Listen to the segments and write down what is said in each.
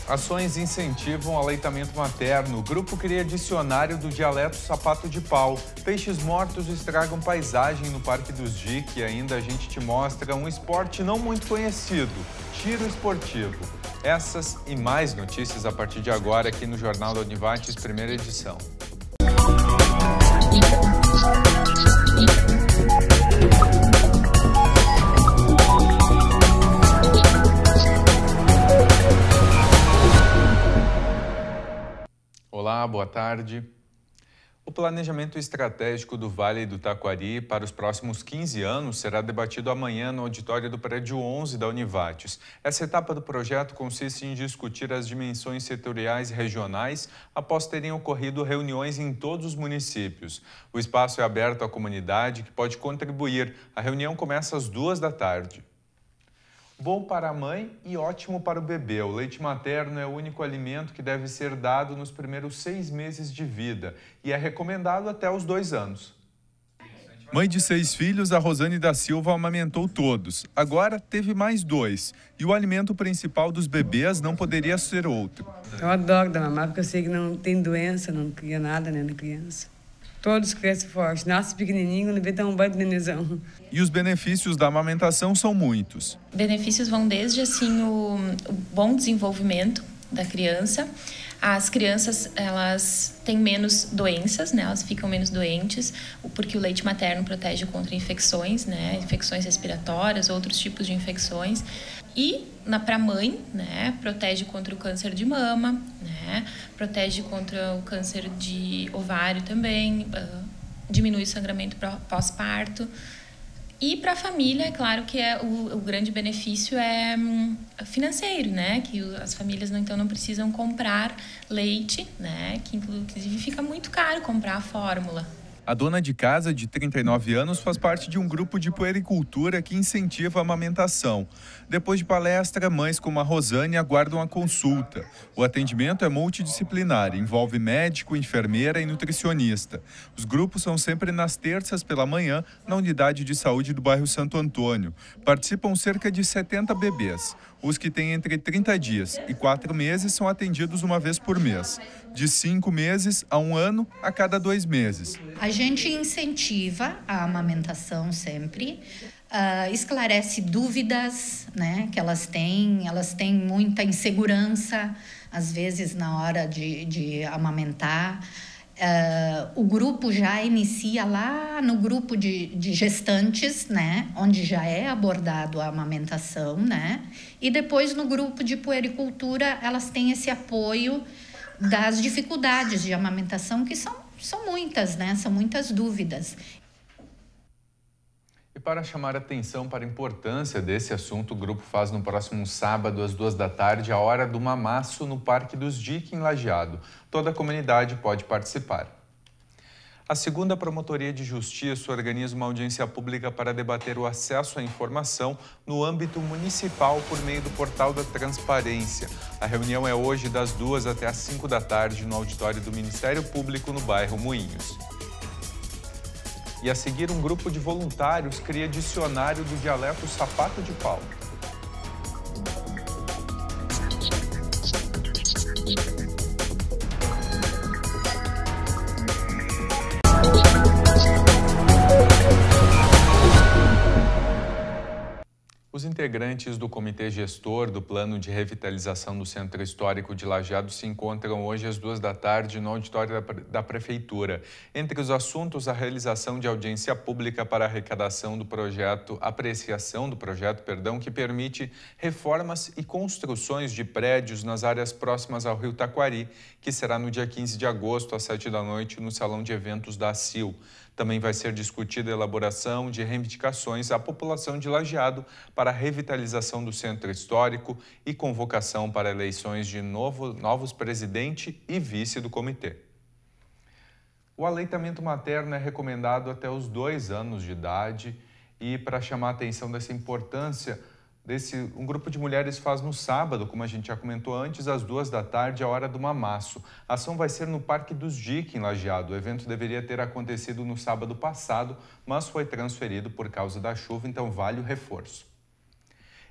Ações incentivam o aleitamento materno. O grupo cria dicionário do dialeto sapato de pau. Peixes mortos estragam paisagem no Parque dos Dique. E ainda a gente te mostra um esporte não muito conhecido, tiro esportivo. Essas e mais notícias a partir de agora aqui no Jornal da Univates, primeira edição. Olá, boa tarde. O planejamento estratégico do Vale do Taquari para os próximos 15 anos será debatido amanhã no auditório do prédio 11 da Univates. Essa etapa do projeto consiste em discutir as dimensões setoriais e regionais após terem ocorrido reuniões em todos os municípios. O espaço é aberto à comunidade que pode contribuir. A reunião começa às 14h. Bom para a mãe e ótimo para o bebê. O leite materno é o único alimento que deve ser dado nos primeiros 6 meses de vida e é recomendado até os 2 anos. Mãe de 6 filhos, a Rosane da Silva amamentou todos. Agora teve mais 2. E o alimento principal dos bebês não poderia ser outro. Eu adoro dar mamar porque eu sei que não tem doença, não cria nada na criança. Todos crescem fortes, nascem pequenininho, não vê dar um banho de nenezão. E os benefícios da amamentação são muitos. Benefícios vão desde o bom desenvolvimento da criança. As crianças, elas têm menos doenças, né? Elas ficam menos doentes, porque o leite materno protege contra infecções, né? Infecções respiratórias, outros tipos de infecções. E para a mãe, né, protege contra o câncer de mama, né, protege contra o câncer de ovário também, diminui o sangramento pós-parto. E para a família, é claro que o grande benefício é financeiro, né, que as famílias não precisam comprar leite, né, que inclusive fica muito caro comprar a fórmula. A dona de casa, de 39 anos, faz parte de um grupo de puericultura que incentiva a amamentação. Depois de palestra, mães como a Rosane aguardam a consulta. O atendimento é multidisciplinar, envolve médico, enfermeira e nutricionista. Os grupos são sempre nas terças pela manhã, na unidade de saúde do bairro Santo Antônio. Participam cerca de 70 bebês. Os que têm entre 30 dias e 4 meses são atendidos uma vez por mês. De 5 meses a 1 ano, a cada 2 meses. A gente incentiva a amamentação sempre, esclarece dúvidas, né, que elas têm muita insegurança, às vezes, na hora de amamentar. O grupo já inicia lá no grupo de gestantes, né, onde já é abordado a amamentação, né, e depois no grupo de puericultura elas têm esse apoio das dificuldades de amamentação, que são muitas, né, são muitas dúvidas. E para chamar atenção para a importância desse assunto, o grupo faz no próximo sábado, às 14h, a Hora do Mamaço, no Parque dos Dique, em Lajeado. Toda a comunidade pode participar. A 2ª Promotoria de Justiça organiza uma audiência pública para debater o acesso à informação no âmbito municipal por meio do Portal da Transparência. A reunião é hoje das 2 até às 5 da tarde no auditório do Ministério Público no bairro Moinhos. E a seguir, um grupo de voluntários cria dicionário do dialeto sapato de pau. Os integrantes do Comitê Gestor do Plano de Revitalização do Centro Histórico de Lajeado se encontram hoje às 2 da tarde no auditório da Prefeitura. Entre os assuntos, a realização de audiência pública para arrecadação do projeto, que permite reformas e construções de prédios nas áreas próximas ao Rio Taquari, que será no dia 15 de agosto, às 7 da noite, no Salão de Eventos da ACIL. Também vai ser discutida a elaboração de reivindicações à população de Lajeado para a revitalização do centro histórico e convocação para eleições de novos presidente e vice do comitê. O aleitamento materno é recomendado até os 2 anos de idade e, para chamar a atenção dessa importância, um grupo de mulheres faz no sábado, como a gente já comentou antes, às 2 da tarde, a Hora do Mamaço. A ação vai ser no Parque dos Dique, em Lajeado. O evento deveria ter acontecido no sábado passado, mas foi transferido por causa da chuva, então vale o reforço.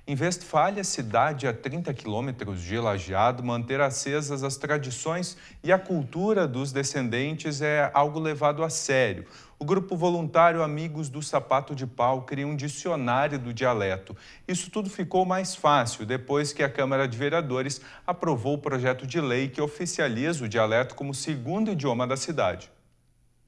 Em Westfália, cidade a 30 quilômetros de Lajeado, manter acesas as tradições e a cultura dos descendentes é algo levado a sério. O grupo voluntário Amigos do Sapato de Pau cria um dicionário do dialeto. Isso tudo ficou mais fácil depois que a Câmara de Vereadores aprovou o projeto de lei que oficializa o dialeto como segundo idioma da cidade.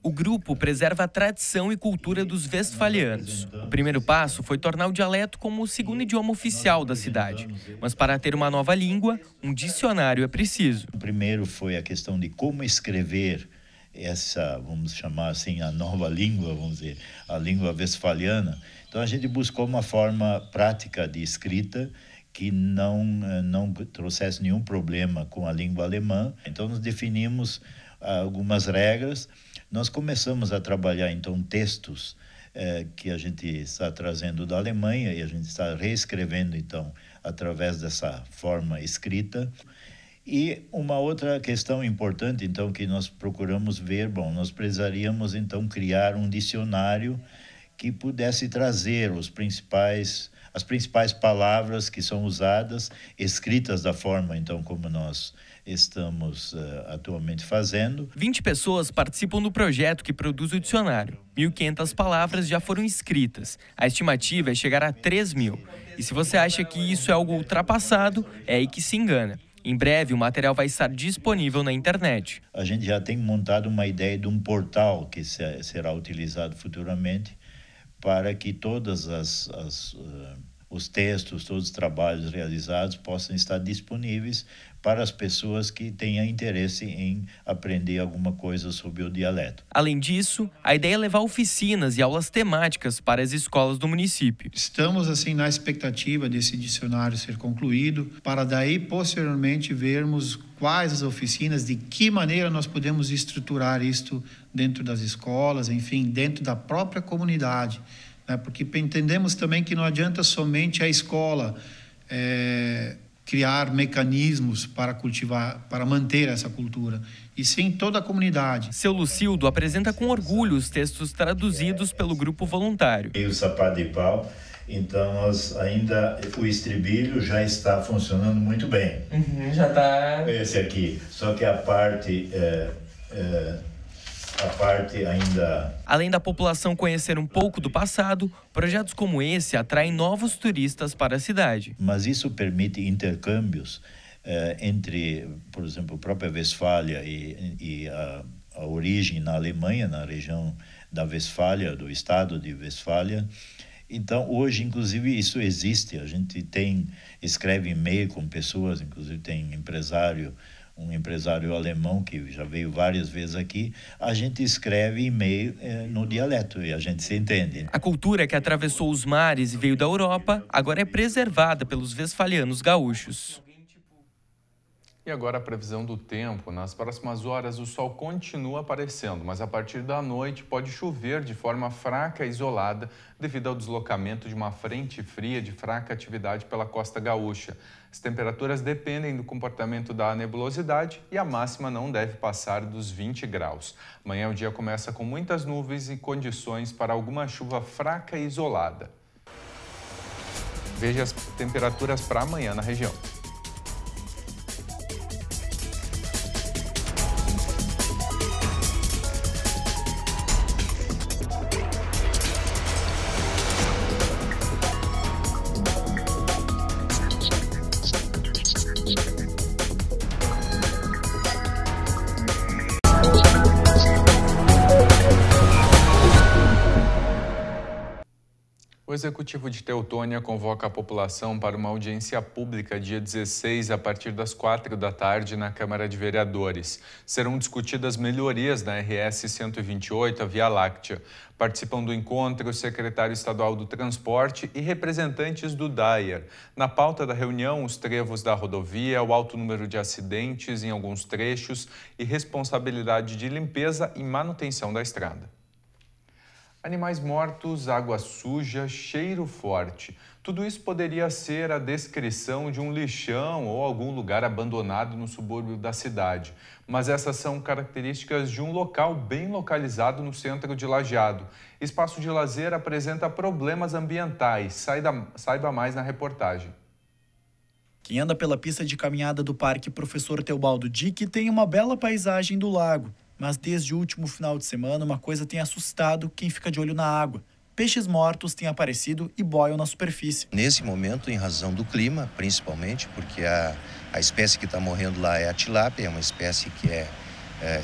O grupo preserva a tradição e cultura dos westfalianos. O primeiro passo foi tornar o dialeto como o segundo idioma oficial da cidade. Mas para ter uma nova língua, um dicionário é preciso. O primeiro foi a questão de como escrever essa, vamos chamar assim, a nova língua, vamos dizer, a língua westfaliana. Então a gente buscou uma forma prática de escrita que não trouxesse nenhum problema com a língua alemã. Então nós definimos algumas regras. Nós começamos a trabalhar então textos que a gente está trazendo da Alemanha e a gente está reescrevendo então através dessa forma escrita. E uma outra questão importante, então, que nós procuramos ver, nós precisaríamos, então, criar um dicionário que pudesse trazer as principais palavras que são usadas, escritas da forma, então, como nós estamos atualmente fazendo. 20 pessoas participam do projeto que produz o dicionário. 1.500 palavras já foram escritas. A estimativa é chegar a 3.000. E se você acha que isso é algo ultrapassado, é aí que se engana. Em breve, o material vai estar disponível na internet. A gente já tem montado uma ideia de um portal que será utilizado futuramente para que todos os textos, todos os trabalhos realizados possam estar disponíveis para as pessoas que tenham interesse em aprender alguma coisa sobre o dialeto. Além disso, a ideia é levar oficinas e aulas temáticas para as escolas do município. Estamos, assim, na expectativa desse dicionário ser concluído, para daí, posteriormente, vermos quais as oficinas, de que maneira nós podemos estruturar isto dentro das escolas, enfim, dentro da própria comunidade, né? Porque entendemos também que não adianta somente a escola criar mecanismos para cultivar, para manter essa cultura, e sim toda a comunidade. Seu Lucildo apresenta com orgulho os textos traduzidos pelo grupo voluntário. E o sapato de pau, então o estribilho já está funcionando muito bem. Já está. Esse aqui, só que a parte ainda... Além da população conhecer um pouco do passado, projetos como esse atraem novos turistas para a cidade. Mas isso permite intercâmbios entre, por exemplo, a própria Westfália e a origem na Alemanha, na região da Westfália, do estado de Westfália. Então, hoje, inclusive, isso existe. A gente escreve e-mail com pessoas, inclusive tem um empresário alemão que já veio várias vezes aqui, a gente escreve e-mail no dialeto e a gente se entende. A cultura que atravessou os mares e veio da Europa agora é preservada pelos westfalianos gaúchos. E agora a previsão do tempo. Nas próximas horas o sol continua aparecendo, mas a partir da noite pode chover de forma fraca e isolada devido ao deslocamento de uma frente fria de fraca atividade pela costa gaúcha. As temperaturas dependem do comportamento da nebulosidade e a máxima não deve passar dos 20 graus. Amanhã o dia começa com muitas nuvens e condições para alguma chuva fraca e isolada. Veja as temperaturas para amanhã na região. O Executivo de Teutônia convoca a população para uma audiência pública dia 16, a partir das 4 da tarde, na Câmara de Vereadores. Serão discutidas melhorias na RS 128, a Via Láctea. Participam do encontro o secretário estadual do Transporte e representantes do DAER. Na pauta da reunião, os trevos da rodovia, o alto número de acidentes em alguns trechos e responsabilidade de limpeza e manutenção da estrada. Animais mortos, água suja, cheiro forte. Tudo isso poderia ser a descrição de um lixão ou algum lugar abandonado no subúrbio da cidade. Mas essas são características de um local bem localizado no centro de Lajeado. Espaço de lazer apresenta problemas ambientais. Saiba mais na reportagem. Quem anda pela pista de caminhada do Parque Professor Teobaldo Dick tem uma bela paisagem do lago. Mas desde o último final de semana, uma coisa tem assustado quem fica de olho na água. Peixes mortos têm aparecido e boiam na superfície. Nesse momento, em razão do clima, principalmente, porque a espécie que está morrendo lá é a tilápia, é uma espécie que é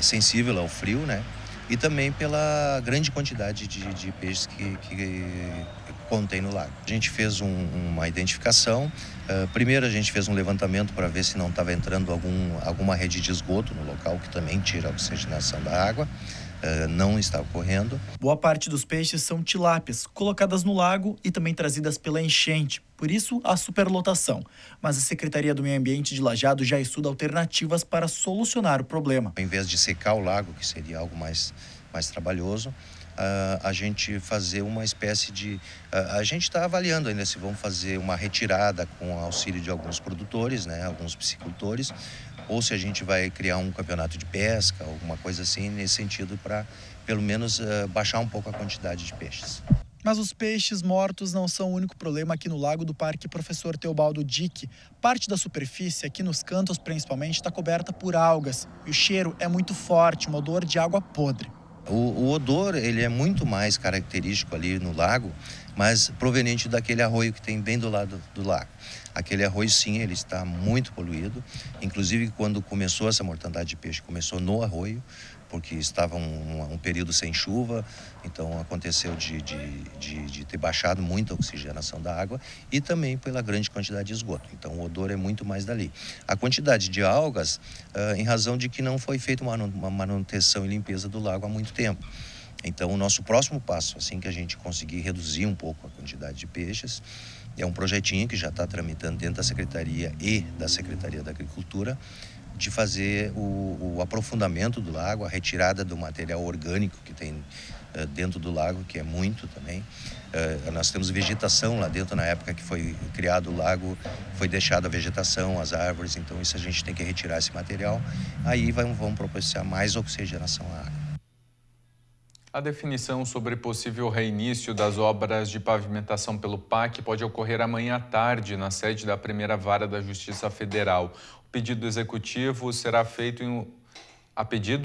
sensível ao frio, né? E também pela grande quantidade de peixes que contém no lago. A gente fez uma identificação. Primeiro, a gente fez um levantamento para ver se não estava entrando alguma rede de esgoto no local, que também tira a oxigenação da água. Não está ocorrendo. Boa parte dos peixes são tilápias, colocadas no lago e também trazidas pela enchente. Por isso, a superlotação. Mas a Secretaria do Meio Ambiente de Lajeado já estuda alternativas para solucionar o problema. Em vez de secar o lago, que seria algo mais trabalhoso, a gente fazer uma espécie de... A gente está avaliando ainda se vamos fazer uma retirada com o auxílio de alguns produtores, né, alguns piscicultores, ou se a gente vai criar um campeonato de pesca, alguma coisa assim, nesse sentido, para pelo menos baixar um pouco a quantidade de peixes. Mas os peixes mortos não são o único problema aqui no lago do Parque Professor Teobaldo Dick. Parte da superfície, aqui nos cantos principalmente, está coberta por algas. E o cheiro é muito forte, um odor de água podre. O odor, ele é muito mais característico ali no lago, mas proveniente daquele arroio que tem bem do lado do lago. Aquele arroio, sim, ele está muito poluído. Inclusive, quando começou essa mortandade de peixe, começou no arroio, porque estava um período sem chuva, então aconteceu de ter baixado muito a oxigenação da água e também pela grande quantidade de esgoto. Então o odor é muito mais dali. A quantidade de algas, em razão de que não foi feita uma manutenção e limpeza do lago há muito tempo. Então o nosso próximo passo, assim que a gente conseguir reduzir um pouco a quantidade de peixes, é um projetinho que já está tramitando dentro da Secretaria e da Secretaria da Agricultura, de fazer o aprofundamento do lago, a retirada do material orgânico que tem dentro do lago, que é muito também. Nós temos vegetação lá dentro, na época que foi criado o lago, foi deixada a vegetação, as árvores, então isso a gente tem que retirar esse material, aí vamos propiciar mais oxigenação à água. A definição sobre possível reinício das obras de pavimentação pelo PAC pode ocorrer amanhã à tarde, na sede da primeira vara da Justiça Federal. A pedido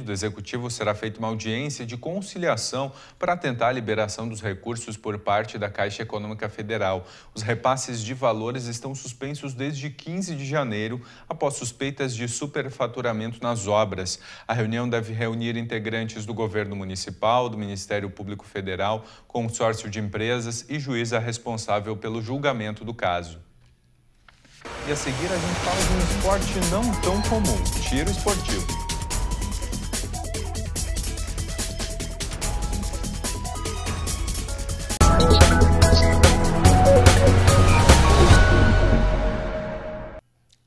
do Executivo será feita uma audiência de conciliação para tentar a liberação dos recursos por parte da Caixa Econômica Federal. Os repasses de valores estão suspensos desde 15 de janeiro, após suspeitas de superfaturamento nas obras. A reunião deve reunir integrantes do governo municipal, do Ministério Público Federal, consórcio de empresas e juíza responsável pelo julgamento do caso. E a seguir a gente fala de um esporte não tão comum, tiro esportivo.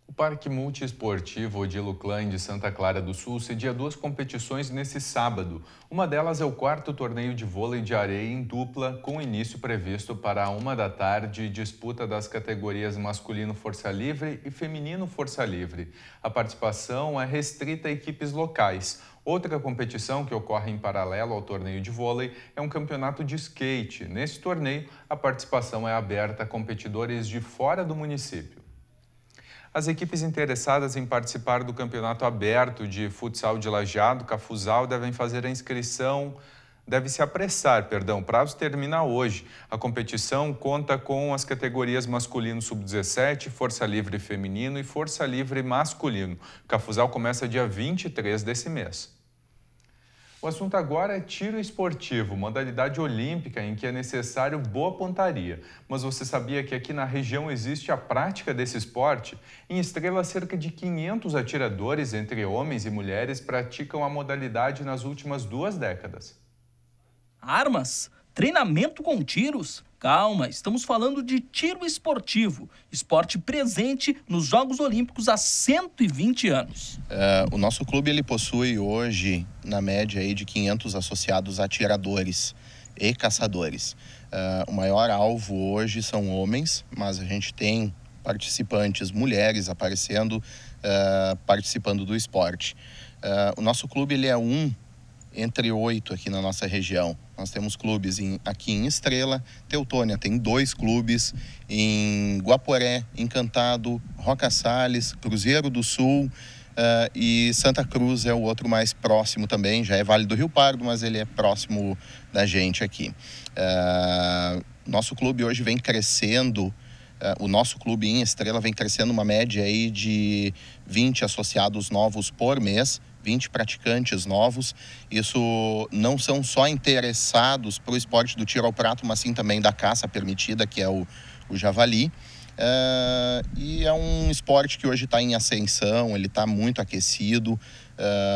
O Parque Multiesportivo Odilo Klein de Santa Clara do Sul cedia 2 competições nesse sábado. Uma delas é o 4º torneio de vôlei de areia em dupla, com início previsto para 1 da tarde, disputa das categorias masculino força livre e feminino força livre. A participação é restrita a equipes locais. Outra competição que ocorre em paralelo ao torneio de vôlei é um campeonato de skate. Nesse torneio, a participação é aberta a competidores de fora do município. As equipes interessadas em participar do campeonato aberto de futsal de Lajeado, Cafusal, devem se apressar, o prazo termina hoje. A competição conta com as categorias masculino sub-17, força livre feminino e força livre masculino. O Cafusal começa dia 23 desse mês. O assunto agora é tiro esportivo, modalidade olímpica em que é necessário boa pontaria. Mas você sabia que aqui na região existe a prática desse esporte? Em Estrela, cerca de 500 atiradores, entre homens e mulheres, praticam a modalidade nas últimas 2 décadas. Armas? Treinamento com tiros? Calma, estamos falando de tiro esportivo, esporte presente nos Jogos Olímpicos há 120 anos. O nosso clube ele possui hoje, na média, aí, de 500 associados atiradores e caçadores. O maior alvo hoje são homens, mas a gente tem participantes, mulheres aparecendo, participando do esporte. O nosso clube ele é entre 8 aqui na nossa região. Nós temos clubes aqui em Estrela, Teutônia tem 2 clubes, em Guaporé, Encantado, Roca Salles, Cruzeiro do Sul, e Santa Cruz é o outro mais próximo também, já é Vale do Rio Pardo, mas ele é próximo da gente aqui. Nosso clube hoje vem crescendo, o nosso clube em Estrela vem crescendo uma média aí de 20 associados novos por mês, 20 praticantes novos. Isso não são só interessados para o esporte do tiro ao prato, mas sim também da caça permitida, que é o javali. E é um esporte que hoje está em ascensão, ele está muito aquecido,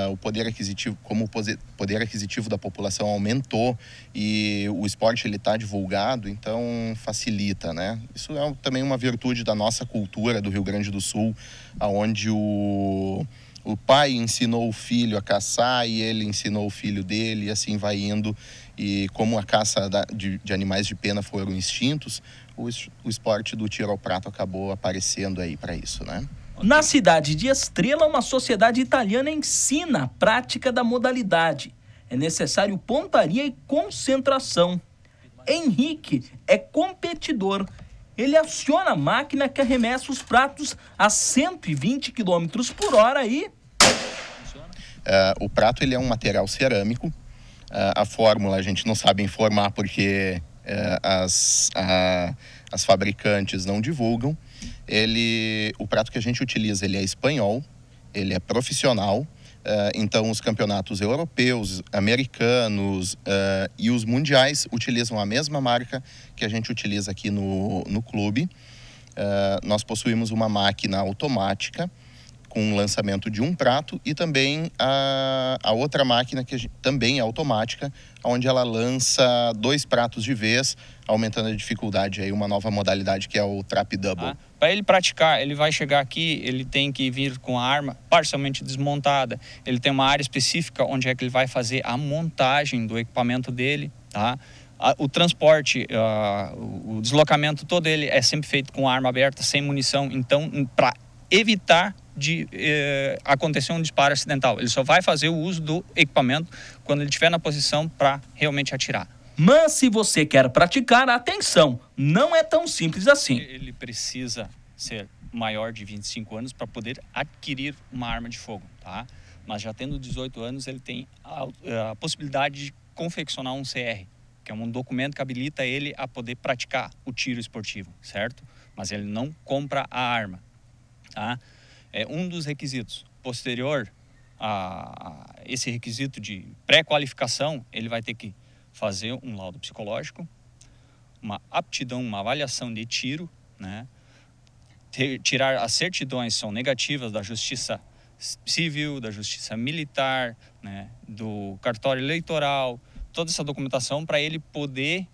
o poder aquisitivo, como o poder aquisitivo da população aumentou e o esporte ele está divulgado, então facilita, né? Isso é também uma virtude da nossa cultura do Rio Grande do Sul, onde o pai ensinou o filho a caçar e ele ensinou o filho dele, e assim vai indo. E como a caça de animais de pena foram extintos, o esporte do tiro ao prato acabou aparecendo aí para isso, né? Na cidade de Estrela, uma sociedade italiana ensina a prática da modalidade. É necessário pontaria e concentração. Henrique é competidor. Ele aciona a máquina que arremessa os pratos a 120 km por hora e... O prato ele é um material cerâmico. A fórmula a gente não sabe informar porque as fabricantes não divulgam. O prato que a gente utiliza ele é espanhol, ele é profissional. Então os campeonatos europeus, americanos e os mundiais utilizam a mesma marca que a gente utiliza aqui no clube. Nós possuímos uma máquina automática com o lançamento de um prato e também a outra máquina que também é automática, onde ela lança 2 pratos de vez, aumentando a dificuldade aí, uma nova modalidade que é o trap double. Para ele praticar, ele vai chegar aqui, ele tem que vir com a arma parcialmente desmontada. Ele tem uma área específica onde é que ele vai fazer a montagem do equipamento dele, tá? O transporte, o deslocamento todo ele é sempre feito com a arma aberta, sem munição. Então, para evitar de acontecer um disparo acidental, ele só vai fazer o uso do equipamento quando ele estiver na posição para realmente atirar. Mas se você quer praticar, atenção, não é tão simples assim. Ele precisa ser maior de 25 anos para poder adquirir uma arma de fogo, tá? Mas já tendo 18 anos, ele tem a possibilidade de confeccionar um CR, que é um documento que habilita ele a poder praticar o tiro esportivo, certo? Mas ele não compra a arma, tá? É um dos requisitos. Posterior a esse requisito de pré-qualificação, ele vai ter que fazer um laudo psicológico, uma aptidão, uma avaliação de tiro, né? Tirar as certidões são negativas da Justiça Civil, da Justiça Militar, né? Do cartório eleitoral, toda essa documentação para ele poder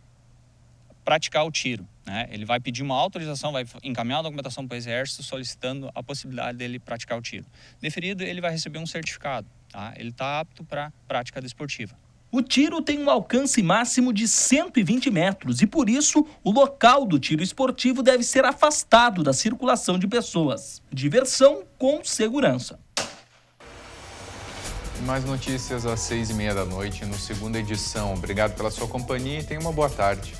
praticar o tiro, né? Ele vai pedir uma autorização, vai encaminhar a documentação para o Exército solicitando a possibilidade dele praticar o tiro. Deferido, ele vai receber um certificado, tá? Ele está apto para prática desportiva. O tiro tem um alcance máximo de 120 metros e, por isso, o local do tiro esportivo deve ser afastado da circulação de pessoas. Diversão com segurança. Mais notícias às 6h30 da noite no Segunda Edição. Obrigado pela sua companhia e tenha uma boa tarde.